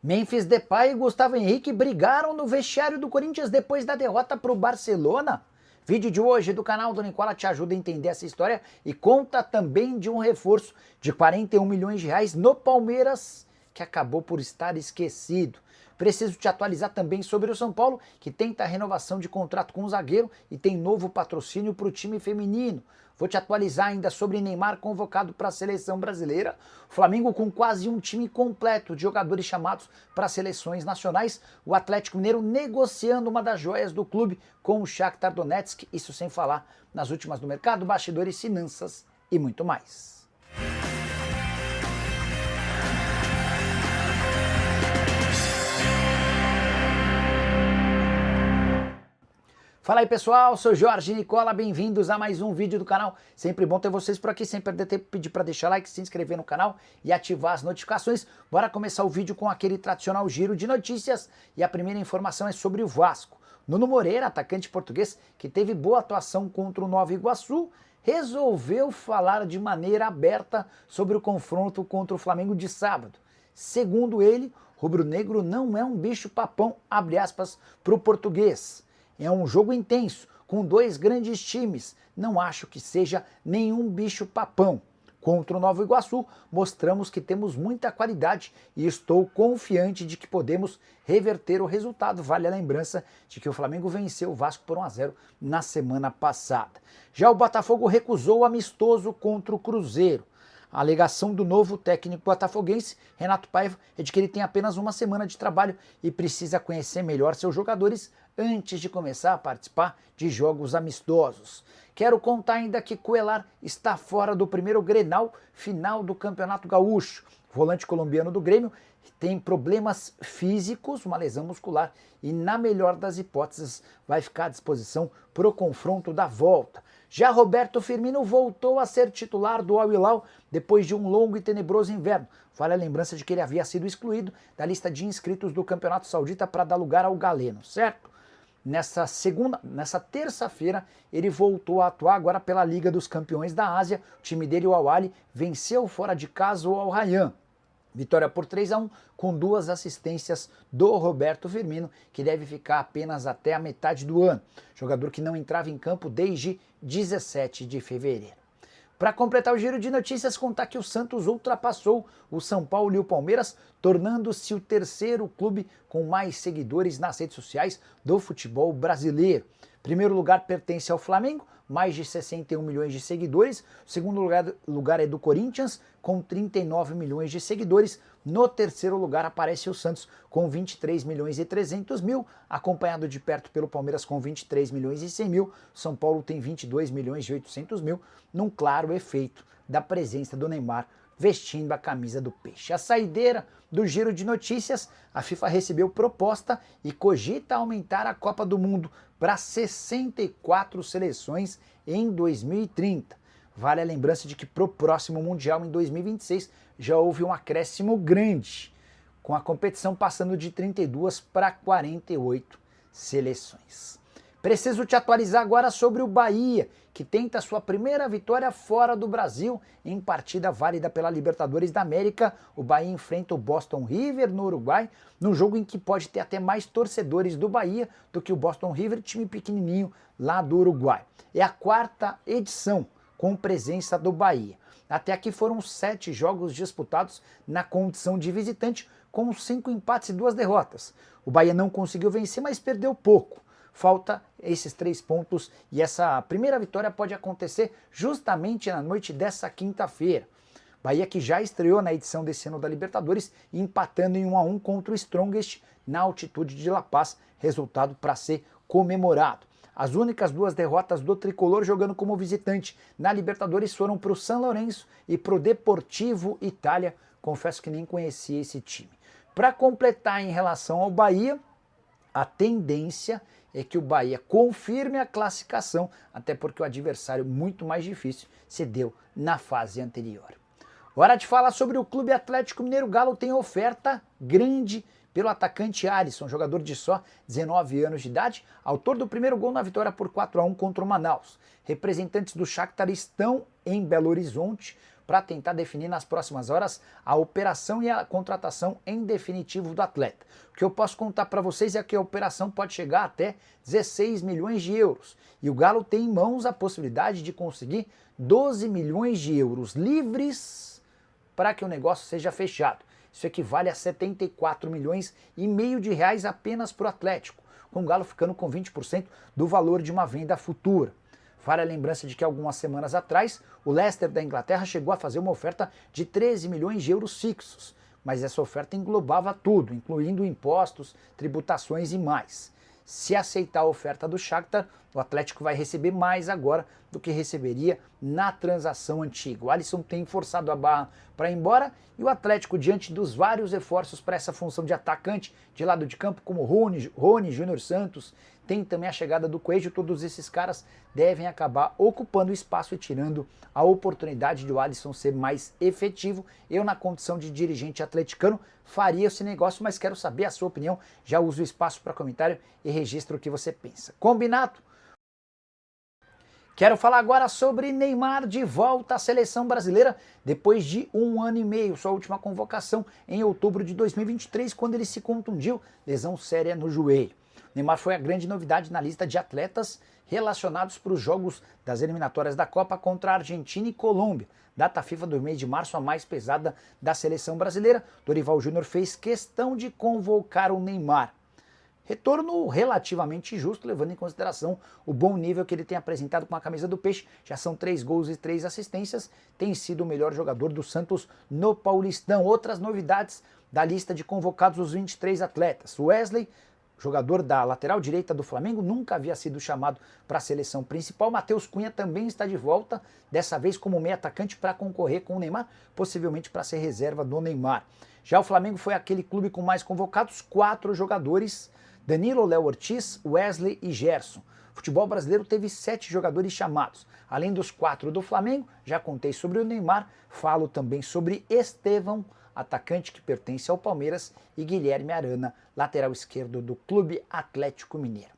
Memphis Depay e Gustavo Henrique brigaram no vestiário do Corinthians depois da derrota para o Barcelona. Vídeo de hoje do canal do Nicola te ajuda a entender essa história e conta também de um reforço de 41 milhões de reais no Palmeiras, que acabou por estar esquecido. Preciso te atualizar também sobre o São Paulo, que tenta a renovação de contrato com o zagueiro e tem novo patrocínio para o time feminino. Vou te atualizar ainda sobre Neymar convocado para a seleção brasileira. O Flamengo com quase um time completo de jogadores chamados para seleções nacionais. O Atlético Mineiro negociando uma das joias do clube com o Shakhtar Donetsk. Isso sem falar nas últimas do mercado, bastidores, finanças e muito mais. Fala aí pessoal, sou Jorge Nicola, bem-vindos a mais um vídeo do canal. Sempre bom ter vocês por aqui, sem perder tempo, pedir para deixar like, se inscrever no canal e ativar as notificações. Bora começar o vídeo com aquele tradicional giro de notícias e a primeira informação é sobre o Vasco. Nuno Moreira, atacante português que teve boa atuação contra o Nova Iguaçu, resolveu falar de maneira aberta sobre o confronto contra o Flamengo de sábado. Segundo ele, rubro-negro não é um bicho papão, abre aspas, para o português. É um jogo intenso, com dois grandes times. Não acho que seja nenhum bicho papão. Contra o Nova Iguaçu, mostramos que temos muita qualidade e estou confiante de que podemos reverter o resultado. Vale a lembrança de que o Flamengo venceu o Vasco por 1-0 na semana passada. Já o Botafogo recusou o amistoso contra o Cruzeiro. A alegação do novo técnico botafoguense, Renato Paiva, é de que ele tem apenas uma semana de trabalho e precisa conhecer melhor seus jogadores antes de começar a participar de jogos amistosos. Quero contar ainda que Cuellar está fora do primeiro Grenal final do Campeonato Gaúcho. O volante colombiano do Grêmio tem problemas físicos, uma lesão muscular, e na melhor das hipóteses vai ficar à disposição para o confronto da volta. Já Roberto Firmino voltou a ser titular do Al Hilal depois de um longo e tenebroso inverno. Vale a lembrança de que ele havia sido excluído da lista de inscritos do Campeonato Saudita para dar lugar ao Galeno, certo? Nessa terça-feira, ele voltou a atuar agora pela Liga dos Campeões da Ásia. O time dele, o Al Ahly, venceu fora de casa o Al Rayyan. Vitória por 3-1, com 2 assistências do Roberto Firmino, que deve ficar apenas até a metade do ano. Jogador que não entrava em campo desde 17 de fevereiro. Para completar o giro de notícias, contar que o Santos ultrapassou o São Paulo e o Palmeiras, tornando-se o terceiro clube com mais seguidores nas redes sociais do futebol brasileiro. Primeiro lugar pertence ao Flamengo, mais de 61 milhões de seguidores. O segundo lugar é do Corinthians, com 39 milhões de seguidores. No terceiro lugar aparece o Santos, com 23 milhões e 300 mil, acompanhado de perto pelo Palmeiras, com 23 milhões e 100 mil. São Paulo tem 22 milhões e 800 mil, num claro efeito da presença do Neymar vestindo a camisa do Peixe. A saideira do giro de notícias, a FIFA recebeu proposta e cogita aumentar a Copa do Mundo para 64 seleções em 2030. Vale a lembrança de que para o próximo Mundial, em 2026, já houve um acréscimo grande, com a competição passando de 32 para 48 seleções. Preciso te atualizar agora sobre o Bahia, que tenta sua primeira vitória fora do Brasil em partida válida pela Libertadores da América. O Bahia enfrenta o Boston River no Uruguai, num jogo em que pode ter até mais torcedores do Bahia do que o Boston River, time pequenininho lá do Uruguai. É a 4ª edição com presença do Bahia. Até aqui foram 7 jogos disputados na condição de visitante, com 5 empates e 2 derrotas. O Bahia não conseguiu vencer, mas perdeu pouco. Falta esses 3 pontos e essa primeira vitória pode acontecer justamente na noite dessa quinta-feira. Bahia que já estreou na edição desse ano da Libertadores, empatando em 1-1 contra o Strongest na altitude de La Paz, resultado para ser comemorado. As únicas 2 derrotas do tricolor jogando como visitante na Libertadores foram para o San Lorenzo e para o Deportivo Itália. Confesso que nem conhecia esse time. Para completar em relação ao Bahia, a tendência é que o Bahia confirme a classificação, até porque o adversário muito mais difícil se deu na fase anterior. Hora de falar sobre o Clube Atlético Mineiro. Galo tem oferta grande pelo atacante Alisson, jogador de só 19 anos de idade, autor do primeiro gol na vitória por 4-1 contra o Manaus. Representantes do Shakhtar estão em Belo Horizonte para tentar definir nas próximas horas a operação e a contratação em definitivo do atleta. O que eu posso contar para vocês é que a operação pode chegar até 16 milhões de euros e o Galo tem em mãos a possibilidade de conseguir 12 milhões de euros livres para que o negócio seja fechado. Isso equivale a 74 milhões e meio de reais apenas para o Atlético, com o Galo ficando com 20% do valor de uma venda futura. Vale a lembrança de que algumas semanas atrás, o Leicester da Inglaterra chegou a fazer uma oferta de 13 milhões de euros fixos, mas essa oferta englobava tudo, incluindo impostos, tributações e mais. Se aceitar a oferta do Shakhtar, o Atlético vai receber mais agora do que receberia na transação antiga. O Alisson tem forçado a barra para ir embora e o Atlético, diante dos vários reforços para essa função de atacante de lado de campo, como Rony, Júnior Santos, tem também a chegada do Coelho, todos esses caras devem acabar ocupando espaço e tirando a oportunidade de o Alisson ser mais efetivo. Eu, na condição de dirigente atleticano, faria esse negócio, mas quero saber a sua opinião. Já uso o espaço para comentário e registro o que você pensa. Combinado? Quero falar agora sobre Neymar de volta à seleção brasileira depois de 1 ano e meio, sua última convocação em outubro de 2023, quando ele se contundiu, lesão séria no joelho. Neymar foi a grande novidade na lista de atletas relacionados para os jogos das eliminatórias da Copa contra a Argentina e Colômbia, data FIFA do mês de março, a mais pesada da seleção brasileira. Dorival Júnior fez questão de convocar o Neymar. Retorno relativamente justo, levando em consideração o bom nível que ele tem apresentado com a camisa do Peixe. Já são 3 gols e 3 assistências, tem sido o melhor jogador do Santos no Paulistão. Outras novidades da lista de convocados, os 23 atletas. Wesley, jogador da lateral direita do Flamengo, nunca havia sido chamado para a seleção principal. Matheus Cunha também está de volta, dessa vez como meio atacante para concorrer com o Neymar, possivelmente para ser reserva do Neymar. Já o Flamengo foi aquele clube com mais convocados, 4 jogadores, Danilo, Léo Ortiz, Wesley e Gerson. O futebol brasileiro teve 7 jogadores chamados. Além dos 4 do Flamengo, já contei sobre o Neymar, falo também sobre Estevão, atacante que pertence ao Palmeiras, e Guilherme Arana, lateral esquerdo do Clube Atlético Mineiro.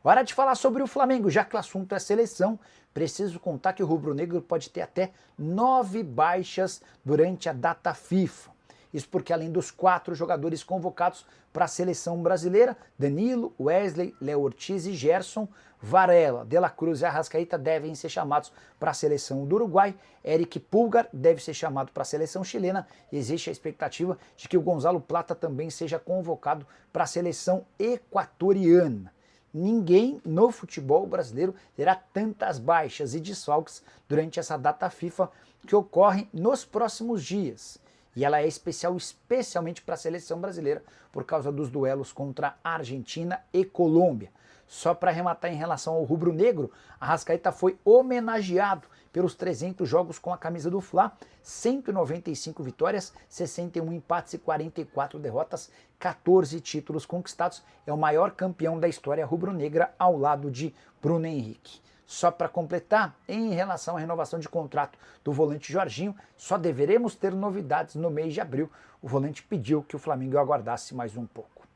Hora de falar sobre o Flamengo, já que o assunto é seleção, preciso contar que o rubro-negro pode ter até 9 baixas durante a data FIFA. Isso porque além dos 4 jogadores convocados para a seleção brasileira, Danilo, Wesley, Léo Ortiz e Gerson, Varela, De La Cruz e Arrascaeta devem ser chamados para a seleção do Uruguai. Eric Pulgar deve ser chamado para a seleção chilena e existe a expectativa de que o Gonzalo Plata também seja convocado para a seleção equatoriana. Ninguém no futebol brasileiro terá tantas baixas e desfalques durante essa data FIFA que ocorre nos próximos dias. E ela é especial especialmente para a seleção brasileira por causa dos duelos contra Argentina e Colômbia. Só para arrematar em relação ao rubro-negro, Arrascaeta foi homenageado pelos 300 jogos com a camisa do Fla, 195 vitórias, 61 empates e 44 derrotas, 14 títulos conquistados. É o maior campeão da história rubro-negra ao lado de Bruno Henrique. Só para completar, em relação à renovação de contrato do volante Jorginho, só deveremos ter novidades no mês de abril. O volante pediu que o Flamengo aguardasse mais um pouco.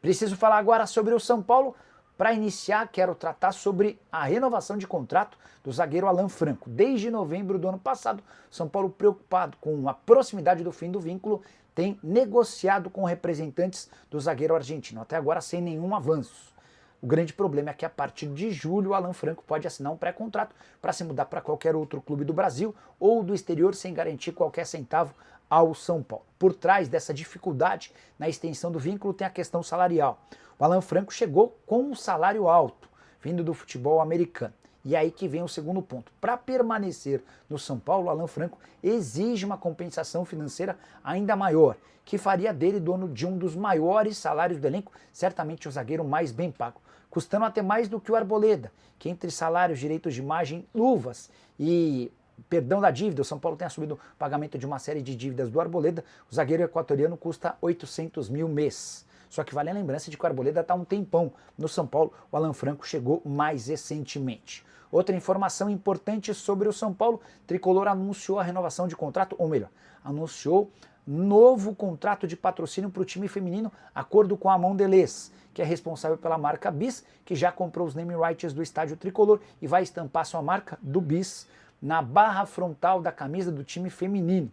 Preciso falar agora sobre o São Paulo. Para iniciar, quero tratar sobre a renovação de contrato do zagueiro Alan Franco. Desde novembro do ano passado, São Paulo, preocupado com a proximidade do fim do vínculo, tem negociado com representantes do zagueiro argentino, até agora sem nenhum avanço. O grande problema é que a partir de julho o Alan Franco pode assinar um pré-contrato para se mudar para qualquer outro clube do Brasil ou do exterior sem garantir qualquer centavo ao São Paulo. Por trás dessa dificuldade na extensão do vínculo tem a questão salarial. O Alan Franco chegou com um salário alto, vindo do futebol americano. E aí que vem o segundo ponto. Para permanecer no São Paulo, o Alan Franco exige uma compensação financeira ainda maior, que faria dele dono de um dos maiores salários do elenco, certamente o zagueiro mais bem pago, custando até mais do que o Arboleda, que entre salários, direitos de imagem, luvas e perdão da dívida, o São Paulo tem assumido o pagamento de uma série de dívidas do Arboleda, o zagueiro equatoriano custa 800 mil mês. Só que vale a lembrança de que o Arboleda está há um tempão no São Paulo, o Alan Franco chegou mais recentemente. Outra informação importante sobre o São Paulo, Tricolor anunciou a renovação de contrato, ou melhor, anunciou novo contrato de patrocínio para o time feminino, acordo com a Mondelez, que é responsável pela marca Bis, que já comprou os name rights do estádio Tricolor e vai estampar sua marca do Bis na barra frontal da camisa do time feminino.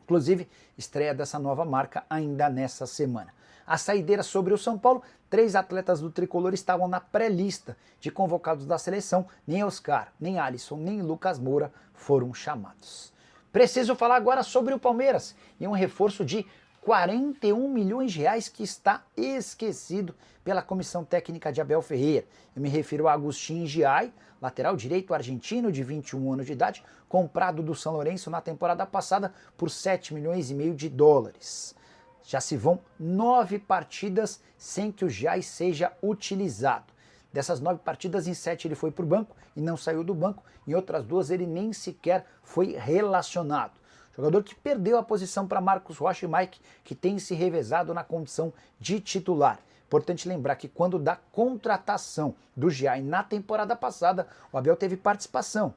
Inclusive, estreia dessa nova marca ainda nessa semana. A saideira sobre o São Paulo, 3 atletas do tricolor estavam na pré-lista de convocados da seleção, nem Oscar, nem Alisson, nem Lucas Moura foram chamados. Preciso falar agora sobre o Palmeiras e um reforço de 41 milhões de reais que está esquecido pela comissão técnica de Abel Ferreira. Eu me refiro a Agustín Giai, lateral direito argentino de 21 anos de idade, comprado do São Lourenço na temporada passada por 7 milhões e meio de dólares. Já se vão 9 partidas sem que o Giai seja utilizado. Dessas 9 partidas, em 7 ele foi para o banco e não saiu do banco. Em outras 2 ele nem sequer foi relacionado. Jogador que perdeu a posição para Marcos Rocha e Mike, que tem se revezado na condição de titular. Importante lembrar que quando da contratação do Giai na temporada passada, o Abel teve participação,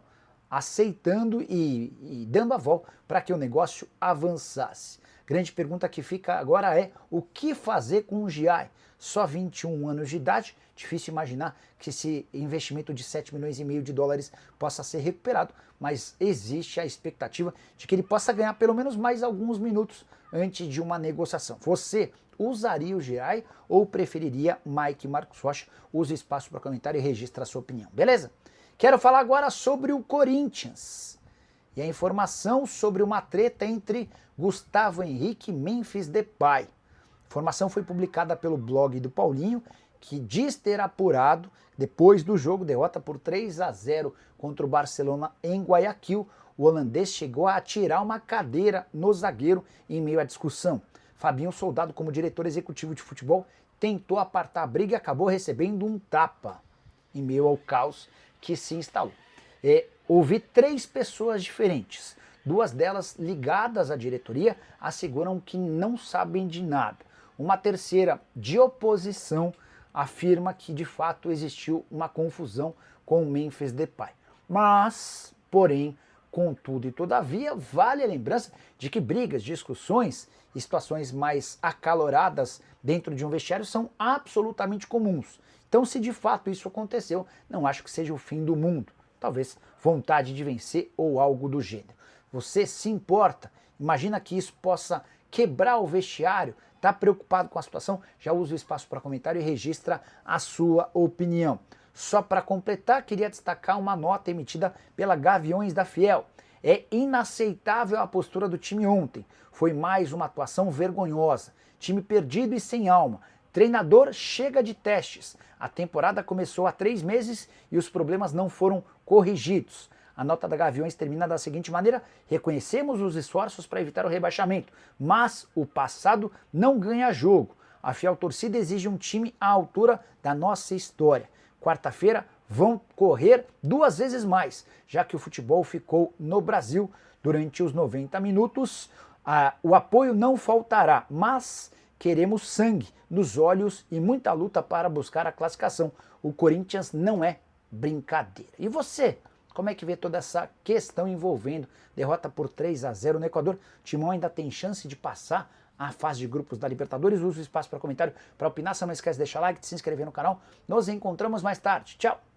aceitando e dando a volta para que o negócio avançasse. Grande pergunta que fica agora é o que fazer com o Giai? Só 21 anos de idade, difícil imaginar que esse investimento de 7 milhões e meio de dólares possa ser recuperado, mas existe a expectativa de que ele possa ganhar pelo menos mais alguns minutos antes de uma negociação. Você usaria o Giai ou preferiria Mike e Marcos Rocha? Use o espaço para comentário e registre a sua opinião, beleza? Quero falar agora sobre o Corinthians e a informação sobre uma treta entre Gustavo Henrique e Memphis Depay. A informação foi publicada pelo blog do Paulinho, que diz ter apurado, depois do jogo, derrota por 3-0 contra o Barcelona em Guayaquil, o holandês chegou a atirar uma cadeira no zagueiro em meio à discussão. Fabinho Soldado, como diretor executivo de futebol, tentou apartar a briga e acabou recebendo um tapa em meio ao caos que se instalou. Houve 3 pessoas diferentes. 2 delas ligadas à diretoria asseguram que não sabem de nada. Uma terceira, de oposição, afirma que de fato existiu uma confusão com o Memphis Depay. Mas, porém, contudo e todavia, vale a lembrança de que brigas, discussões e situações mais acaloradas dentro de um vestiário são absolutamente comuns. Então, se de fato isso aconteceu, não acho que seja o fim do mundo. Talvez vontade de vencer ou algo do gênero. Você se importa? Imagina que isso possa quebrar o vestiário? Está preocupado com a situação? Já usa o espaço para comentário e registra a sua opinião. Só para completar, queria destacar uma nota emitida pela Gaviões da Fiel. É inaceitável a postura do time ontem. Foi mais uma atuação vergonhosa. Time perdido e sem alma. Treinador chega de testes. A temporada começou há 3 meses e os problemas não foram corrigidos. A nota da Gaviões termina da seguinte maneira: reconhecemos os esforços para evitar o rebaixamento, mas o passado não ganha jogo. A fiel torcida exige um time à altura da nossa história. Quarta-feira vão correr 2 vezes mais, já que o futebol ficou no Brasil durante os 90 minutos. O apoio não faltará, mas queremos sangue nos olhos e muita luta para buscar a classificação. O Corinthians não é brincadeira. E você? Como é que vê toda essa questão envolvendo derrota por 3-0 no Equador? O Timão ainda tem chance de passar a fase de grupos da Libertadores? Usa o espaço para comentário para opinar. Se não esquece de deixar like, de se inscrever no canal. Nos encontramos mais tarde. Tchau!